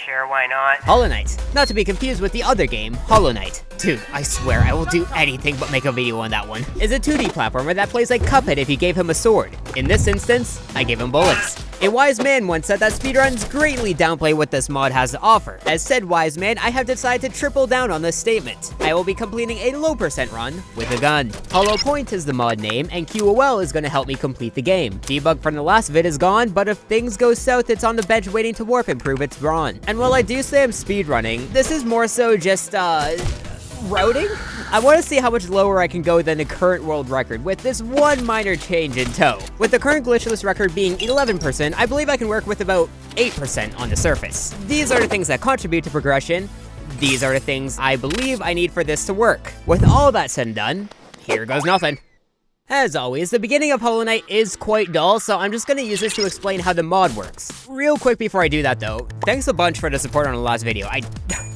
Sure, why not? Hollow Knight, not to be confused with the other game, Hollow Knight. Dude, I swear I will do anything but make a video on that one. Is a 2D platformer that plays like Cuphead if you gave him a sword. In this instance, I gave him bullets. A wise man once said that speedruns greatly downplay what this mod has to offer. As said wise man, I have decided to triple down on this statement. I will be completing a low percent run with a gun. Hollow Point is the mod name, and QOL is going to help me complete the game. Debug from the last vid is gone, but if things go south, it's on the bench waiting to warp and prove it's brawn. And while I do say I'm speedrunning, this is more so just, routing? I want to see how much lower I can go than the current world record with this one minor change in tow. With the current glitchless record being 11%, I believe I can work with about 8% on the surface. These are the things that contribute to progression. These are the things I believe I need for this to work. With all that said and done, here goes nothing. As always, the beginning of Hollow Knight is quite dull, so I'm just gonna use this to explain how the mod works. Real quick before I do that though, thanks a bunch for the support on the last video. I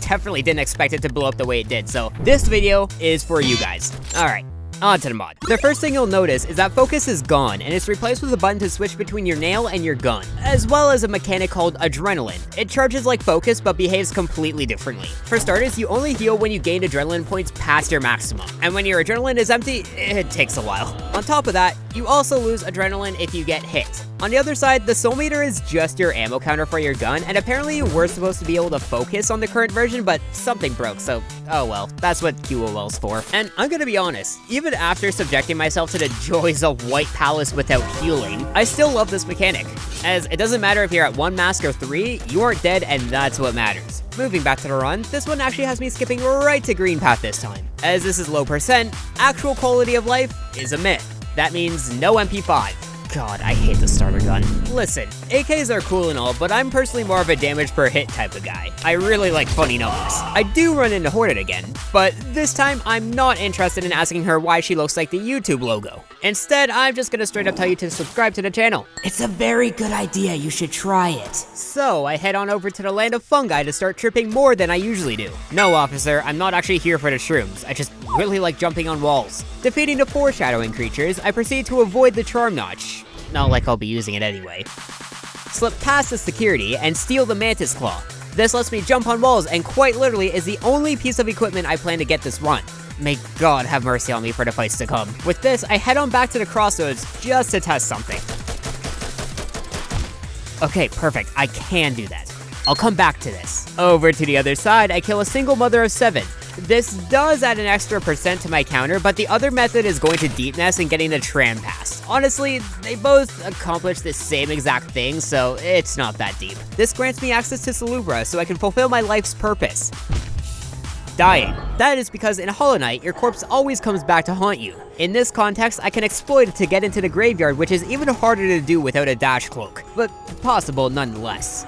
definitely didn't expect it to blow up the way it did, so this video is for you guys. Alright, on to the mod. The first thing you'll notice is that focus is gone, and it's replaced with a button to switch between your nail and your gun, as well as a mechanic called adrenaline. It charges like focus, but behaves completely differently. For starters, you only heal when you gain adrenaline points past your maximum, and when your adrenaline is empty, it takes a while. On top of that, you also lose adrenaline if you get hit. On the other side, the soul meter is just your ammo counter for your gun, and apparently you were supposed to be able to focus on the current version, but something broke, so oh well, that's what QOL's for. And I'm gonna be honest, even after subjecting myself to the joys of White Palace without healing, I still love this mechanic, as it doesn't matter if you're at 1 mask or 3, you aren't dead and that's what matters. Moving back to the run, this one actually has me skipping right to green path this time. As this is low percent, actual quality of life is a myth. That means no MP5. God, I hate the starter gun. Listen, AKs are cool and all, but I'm personally more of a damage per hit type of guy. I really like funny numbers. I do run into Hornet again, but this time I'm not interested in asking her why she looks like the YouTube logo. Instead, I'm just gonna straight up tell you to subscribe to the channel. It's a very good idea, you should try it. So, I head on over to the land of fungi to start tripping more than I usually do. No, officer, I'm not actually here for the shrooms. I just really like jumping on walls. Defeating the foreshadowing creatures, I proceed to avoid the charm notch. Not like I'll be using it anyway. Slip past the security and steal the mantis claw. This lets me jump on walls and quite literally is the only piece of equipment I plan to get this run. May God have mercy on me for the fights to come. With this, I head on back to the crossroads just to test something. Okay, perfect, I can do that. I'll come back to this. Over to the other side, I kill a single mother of 7. This does add an extra % to my counter, but the other method is going to Deepnest and getting the tram pass. Honestly, they both accomplish the same exact thing, so it's not that deep. This grants me access to Tenebre so I can fulfill my life's purpose. Dying. That is because in Hollow Knight, your corpse always comes back to haunt you. In this context, I can exploit it to get into the graveyard, which is even harder to do without a dash cloak, but possible nonetheless.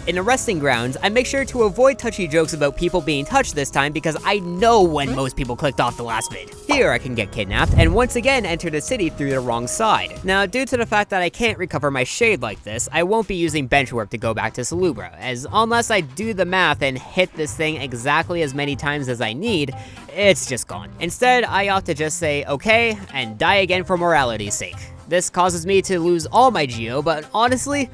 In the resting grounds, I make sure to avoid touchy jokes about people being touched this time because I know when most people clicked off the last vid. Here I can get kidnapped and once again enter the city through the wrong side. Now, due to the fact that I can't recover my shade like this, I won't be using bench warp to go back to Tenebre, as unless I do the math and hit this thing exactly as many times as I need, it's just gone. Instead, I ought to just say okay and die again for morality's sake. This causes me to lose all my geo, but honestly,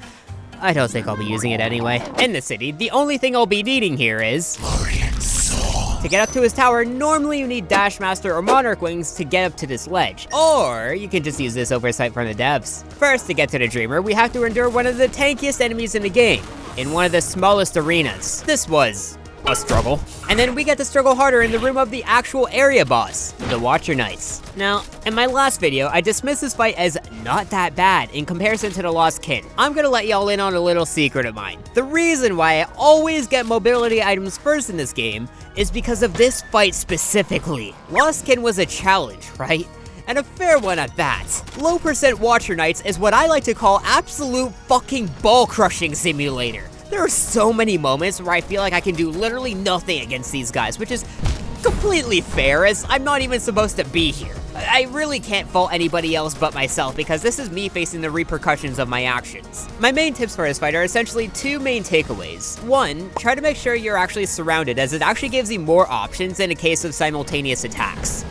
I don't think I'll be using it anyway. In the city, the only thing I'll be needing here is to get up to his tower. Normally you need Dash Master or Monarch Wings to get up to this ledge, or you can just use this oversight from the devs. First, to get to the Dreamer, we have to endure one of the tankiest enemies in the game, in one of the smallest arenas. This was a struggle. And then we get to struggle harder in the room of the actual area boss, the Watcher Knights. Now, in my last video, I dismissed this fight as not that bad in comparison to the Lost Kin. I'm gonna let y'all in on a little secret of mine. The reason why I always get mobility items first in this game is because of this fight specifically. Lost Kin was a challenge, right? And a fair one at that. Low percent Watcher Knights is what I like to call absolute fucking ball crushing simulator. There are so many moments where I feel like I can do literally nothing against these guys, which is completely fair as I'm not even supposed to be here. I really can't fault anybody else but myself because this is me facing the repercussions of my actions. My main tips for this fight are essentially 2 main takeaways. 1, try to make sure you're actually surrounded as it actually gives you more options in a case of simultaneous attacks.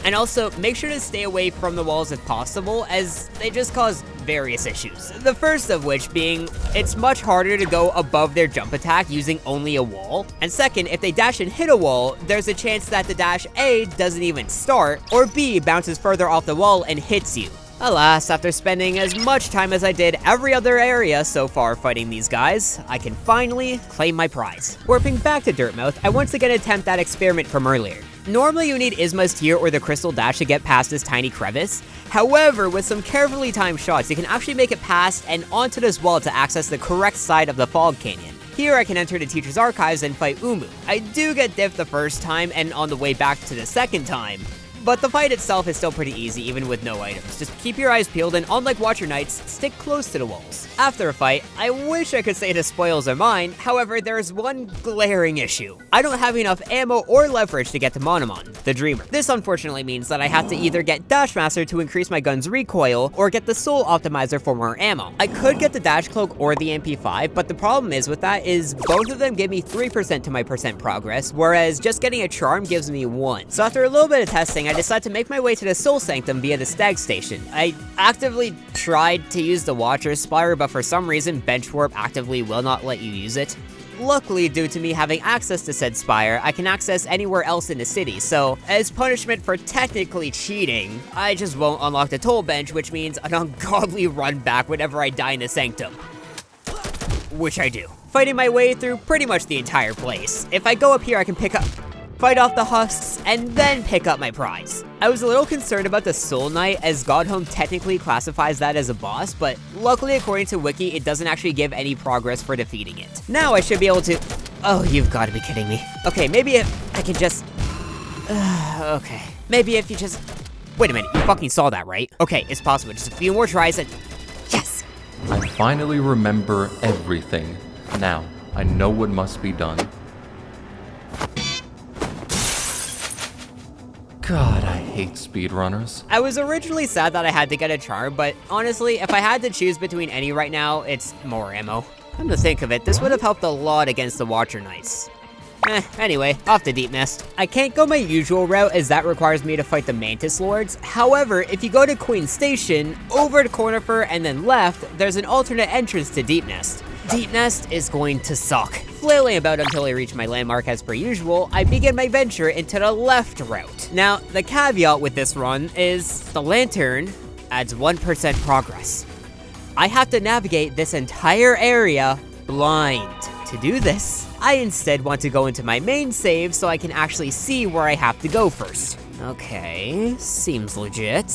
And also, make sure to stay away from the walls if possible, as they just cause various issues. The first of which being, it's much harder to go above their jump attack using only a wall. And second, if they dash and hit a wall, there's a chance that the dash A doesn't even start, or B bounces further off the wall and hits you. Alas, after spending as much time as I did every other area so far fighting these guys, I can finally claim my prize. Warping back to Dirtmouth, I once again attempt that experiment from earlier. Normally you need Isma's Tear or the Crystal Dash to get past this tiny crevice. However, with some carefully timed shots, you can actually make it past and onto this wall to access the correct side of the Fog Canyon. Here I can enter the Teacher's Archives and fight Umu. I do get diffed the first time and on the way back to the second time, but the fight itself is still pretty easy even with no items. Just keep your eyes peeled and unlike Watcher Knights, stick close to the walls. After a fight, I wish I could say the spoils are mine, however there's one glaring issue. I don't have enough ammo or leverage to get to Monomon, the Dreamer. This unfortunately means that I have to either get Dashmaster to increase my gun's recoil, or get the Soul Optimizer for more ammo. I could get the Dash Cloak or the MP5, but the problem is with that is both of them give me 3% to my percent progress, whereas just getting a Charm gives me 1. So after a little bit of testing, I decided to make my way to the Soul Sanctum via the Stag Station. I actively tried to use the Watcher's Spire, but for some reason, Bench Warp actively will not let you use it. Luckily, due to me having access to said Spire, I can access anywhere else in the city, so as punishment for technically cheating, I just won't unlock the Toll Bench, which means an ungodly run back whenever I die in the Sanctum. Which I do. Fighting my way through pretty much the entire place. If I go up here, I can fight off the husks, and then pick up my prize. I was a little concerned about the Soul Knight, as Godhome technically classifies that as a boss, but luckily according to Wiki, it doesn't actually give any progress for defeating it. Now I should be able to... Oh, you've got to be kidding me. Okay, maybe if I can just... okay. Maybe if you just... Wait a minute, you fucking saw that, right? Okay, it's possible. Just a few more tries and... Yes! I finally remember everything. Now, I know what must be done. God, I hate speedrunners. I was originally sad that I had to get a Charm, but honestly, if I had to choose between any right now, it's more ammo. Come to think of it, this would have helped a lot against the Watcher Knights. Anyway, off to Deepnest. I can't go my usual route as that requires me to fight the Mantis Lords. However, if you go to Queen Station, over to Cornifer, and then left, there's an alternate entrance to Deepnest. Deepnest is going to suck. Flailing about until I reach my landmark as per usual, I begin my venture into the left route. Now, the caveat with this run is the lantern adds 1% progress. I have to navigate this entire area blind. To do this, I instead want to go into my main save so I can actually see where I have to go first. Okay, seems legit.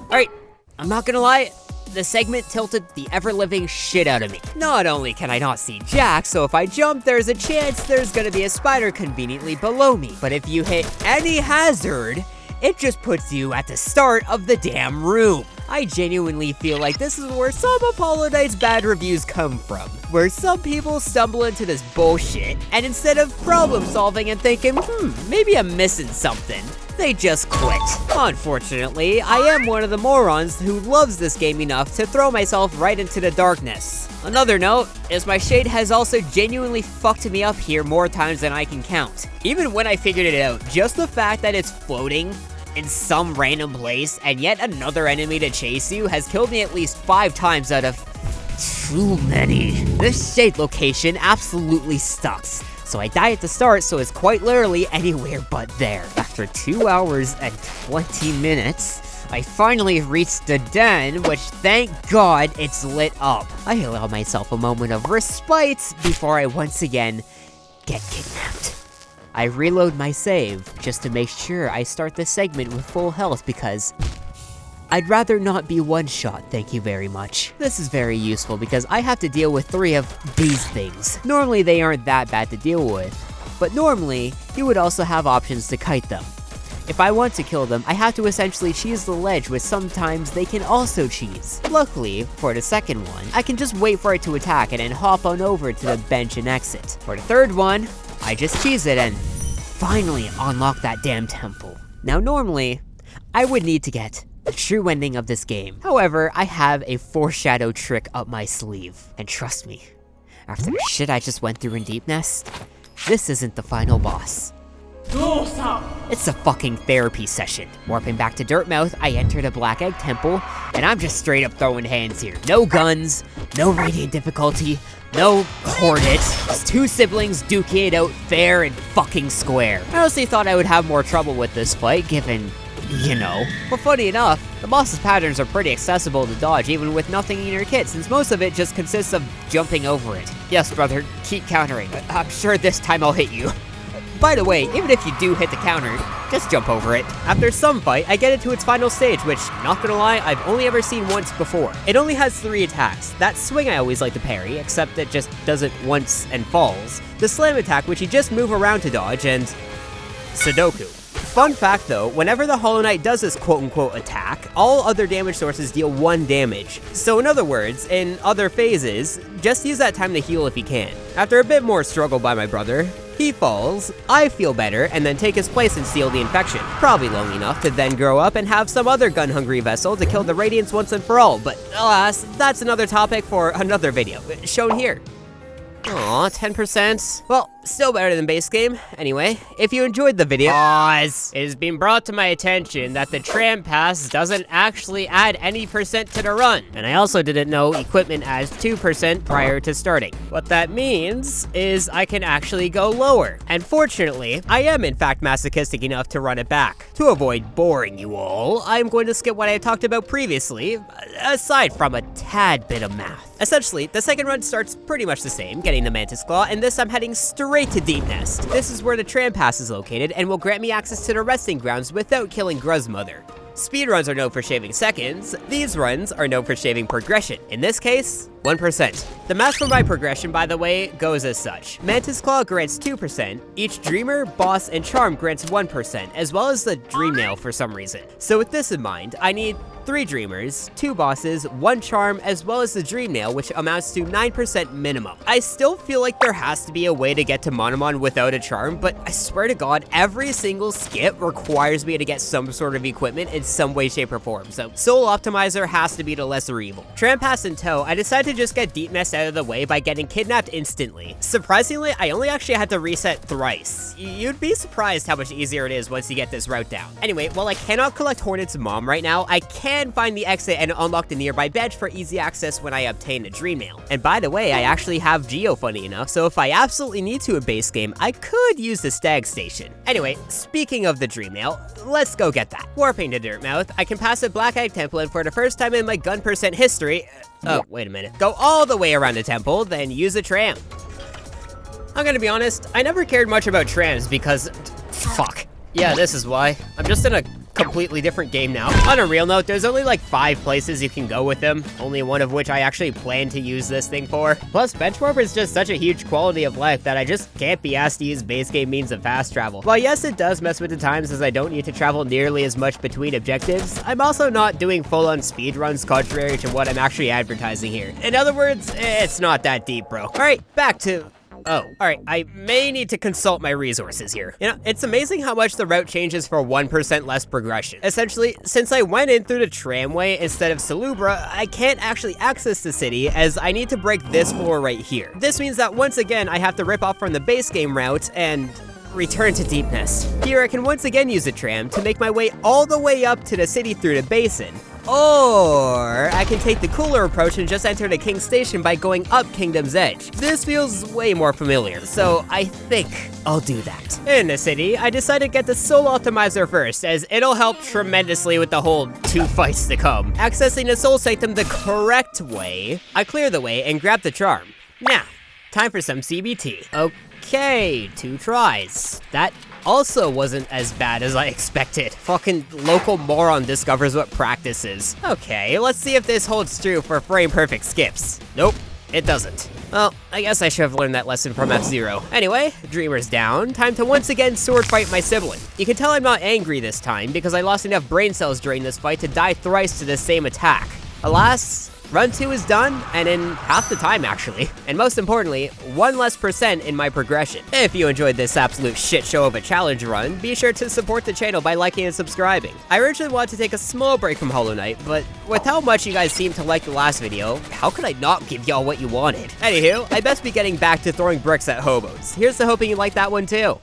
Alright, I'm not gonna lie, the segment tilted the ever-living shit out of me. Not only can I not see Jack, so if I jump, there's a chance there's gonna be a spider conveniently below me. But if you hit any hazard, it just puts you at the start of the damn room. I genuinely feel like this is where some Apollo Knight's bad reviews come from, where some people stumble into this bullshit, and instead of problem solving and thinking, maybe I'm missing something, they just quit. Unfortunately, I am one of the morons who loves this game enough to throw myself right into the darkness. Another note is my shade has also genuinely fucked me up here more times than I can count. Even when I figured it out, just the fact that it's floating in some random place and yet another enemy to chase you has killed me at least 5 times out of too many. This shade location absolutely sucks. So I die at the start, so it's quite literally anywhere but there. After 2 hours and 20 minutes, I finally reached the den, which thank God it's lit up. I allow myself a moment of respite before I once again get kidnapped. I reload my save just to make sure I start the segment with full health because I'd rather not be one-shot, thank you very much. This is very useful because I have to deal with 3 of these things. Normally they aren't that bad to deal with, but normally you would also have options to kite them. If I want to kill them, I have to essentially cheese the ledge, which sometimes they can also cheese. Luckily, for the second one, I can just wait for it to attack and then hop on over to the bench and exit. For the third one, I just cheese it and finally unlock that damn temple. Now normally, I would need to get the true ending of this game. However, I have a foreshadow trick up my sleeve. And trust me, after the shit I just went through in Deepnest, this isn't the final boss. It's a fucking therapy session. Warping back to Dirtmouth, I entered a Black Egg Temple, and I'm just straight up throwing hands here. No guns, no radiant difficulty, no Hornet. Just two siblings duking it out fair and fucking square. I honestly thought I would have more trouble with this fight, given, you know. But funny enough, the boss's patterns are pretty accessible to dodge even with nothing in your kit, since most of it just consists of jumping over it. Yes, brother, keep countering. I'm sure this time I'll hit you. By the way, even if you do hit the counter, just jump over it. After some fight, I get it to its final stage, which, not gonna lie, I've only ever seen once before. It only has 3 attacks. That swing I always like to parry, except it just does it once and falls. The slam attack, which you just move around to dodge, and Sudoku. Fun fact though, whenever the Hollow Knight does this quote-unquote attack, all other damage sources deal 1 damage. So in other words, in other phases, just use that time to heal if you can. After a bit more struggle by my brother, he falls, I feel better, and then take his place and seal the infection. Probably long enough to then grow up and have some other gun-hungry vessel to kill the Radiants once and for all, but alas, that's another topic for another video, shown here. Aw, 10%. Well, still better than base game. Anyway, if you enjoyed the video, pause. It has been brought to my attention that the tram pass doesn't actually add any percent to the run. And I also didn't know equipment adds 2% prior to starting. What that means is I can actually go lower. And fortunately, I am in fact masochistic enough to run it back. To avoid boring you all, I'm going to skip what I talked about previously, aside from a tad bit of math. Essentially, the second run starts pretty much the same, getting the Mantis Claw, and this I'm heading straight to Deepnest. This is where the tram pass is located and will grant me access to the resting grounds without killing Gruz's mother. Speedruns are known for shaving seconds, these runs are known for shaving progression. In this case, 1%. The math for my progression, by the way, goes as such. Mantis Claw grants 2%, each Dreamer, Boss, and Charm grants 1%, as well as the Dream Nail for some reason. So with this in mind, I need 3 Dreamers, 2 Bosses, 1 Charm, as well as the Dream Nail, which amounts to 9% minimum. I still feel like there has to be a way to get to Monomon without a Charm, but I swear to God, every single skip requires me to get some sort of equipment in some way, shape, or form, so Soul Optimizer has to be the lesser evil. Tram Pass in tow, I decided to just get Deepnest out of the way by getting kidnapped instantly. Surprisingly, I only actually had to reset thrice. You'd be surprised how much easier it is once you get this route down. Anyway, while I cannot collect Hornet's mom right now, I can find the exit and unlock the nearby bench for easy access when I obtain a Dream Nail. And by the way, I actually have Geo, funny enough, so if I absolutely need to in base game, I could use the Stag Station. Anyway, speaking of the Dream Nail, let's go get that. Warping to Dirtmouth, I can pass a Black Egg Temple, and for the first time in my gun percent history, oh, wait a minute. Go all the way around the temple, then use a tram. I'm gonna be honest, I never cared much about trams because, fuck. Yeah, this is why. I'm just in a completely different game now. On a real note, there's only like 5 places you can go with them, only one of which I actually plan to use this thing for. Plus, Benchwarmer is just such a huge quality of life that I just can't be asked to use base game means of fast travel. While yes, it does mess with the times as I don't need to travel nearly as much between objectives, I'm also not doing full-on speedruns contrary to what I'm actually advertising here. In other words, it's not that deep, bro. Alright, back to... Oh, alright, I may need to consult my resources here. You know, it's amazing how much the route changes for 1% less progression. Essentially, since I went in through the tramway instead of Salubra, I can't actually access the city as I need to break this floor right here. This means that once again, I have to rip off from the base game route and return to Deepnest. Here I can once again use a tram to make my way all the way up to the city through the basin. Or I can take the cooler approach and just enter the King Station by going up Kingdom's Edge. This feels way more familiar, so I think I'll do that. In the city, I decided to get the Soul Optimizer first, as it'll help tremendously with the whole 2 fights to come. Accessing the Soul Sanctum the correct way, I clear the way and grab the Charm. Now, time for some CBT. Okay, 2 tries. That also wasn't as bad as I expected. Fucking local moron discovers what practice is. Okay, let's see if this holds true for frame-perfect skips. Nope, it doesn't. Well, I guess I should have learned that lesson from F-Zero. Anyway, Dreamer's down. Time to once again sword fight my sibling. You can tell I'm not angry this time because I lost enough brain cells during this fight to die thrice to the same attack. Alas, Run 2 is done, and in half the time actually. And most importantly, 1 less % in my progression. If you enjoyed this absolute shit show of a challenge run, be sure to support the channel by liking and subscribing. I originally wanted to take a small break from Hollow Knight, but with how much you guys seemed to like the last video, how could I not give y'all what you wanted? Anywho, I best be getting back to throwing bricks at hobos. Here's to hoping you like that one too.